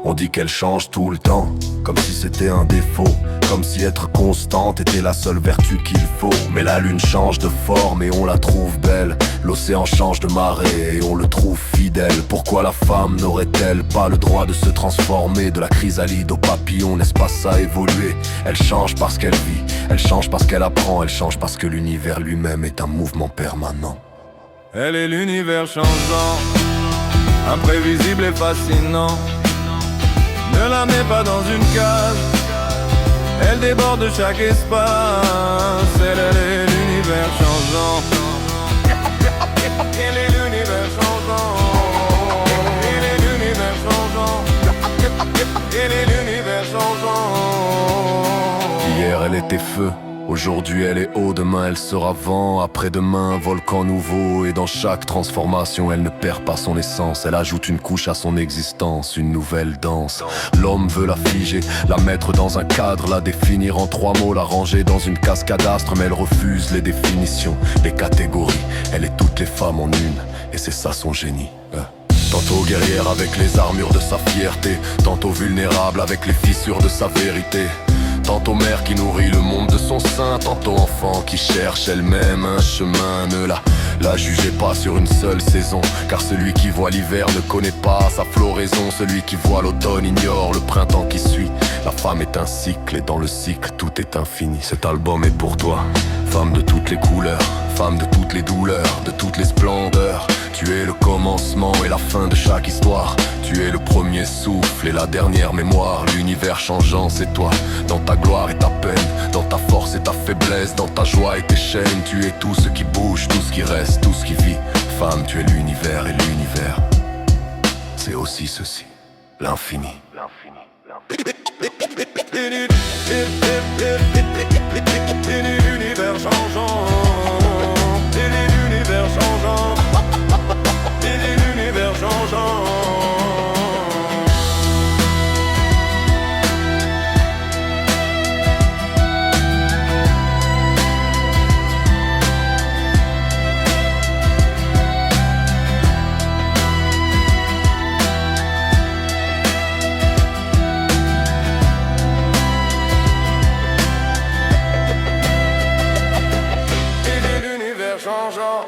On dit qu'elle change tout le temps, comme si c'était un défaut, comme si être constante était la seule vertu qu'il faut. Mais la lune change de forme et on la trouve belle. L'océan change de marée et on le trouve fidèle. Pourquoi la femme n'aurait-elle pas le droit de se transformer de la chrysalide au papillon? N'est-ce pas ça évoluer? Elle change parce qu'elle vit, elle change parce qu'elle apprend, elle change parce que l'univers lui-même est un mouvement permanent. Elle est l'univers changeant, imprévisible et fascinant. Ne la mets pas dans une case, elle déborde de chaque espace. Elle est l'univers changeant. Elle est l'univers changeant. Elle est l'univers changeant. Elle est l'univers changeant. Hier elle était feu, aujourd'hui elle est eau, demain elle sera vent, après-demain volcan nouveau. Et dans chaque transformation elle ne perd pas son essence, elle ajoute une couche à son existence, une nouvelle danse. L'homme veut la figer, la mettre dans un cadre, la définir en 3 mots, la ranger dans une case cadastre. Mais elle refuse les définitions, les catégories, elle est toutes les femmes en une, et c'est ça son génie. Tantôt guerrière avec les armures de sa fierté, tantôt vulnérable avec les fissures de sa vérité. Tantôt mère qui nourrit le monde de son sein, tantôt enfant qui cherche elle-même un chemin. Ne la jugez pas sur une seule saison, car celui qui voit l'hiver ne connaît pas sa floraison. Celui qui voit l'automne ignore le printemps qui suit. La femme est un cycle et dans le cycle tout est infini. Cet album est pour toi, femme de toutes les couleurs, femme de toutes les douleurs, de toutes les splendeurs. Tu es le commencement et la fin de chaque histoire. Tu es le premier souffle et la dernière mémoire. L'univers changeant, c'est toi, dans ta gloire et ta peine, dans ta force et ta faiblesse, dans ta joie et tes chaînes. Tu es tout ce qui bouge, tout ce qui reste, tout ce qui vit. Femme, tu es l'univers et l'univers, c'est aussi ceci, l'infini. L'univers changeant. L'univers changeant. L'univers changeant. Changeant.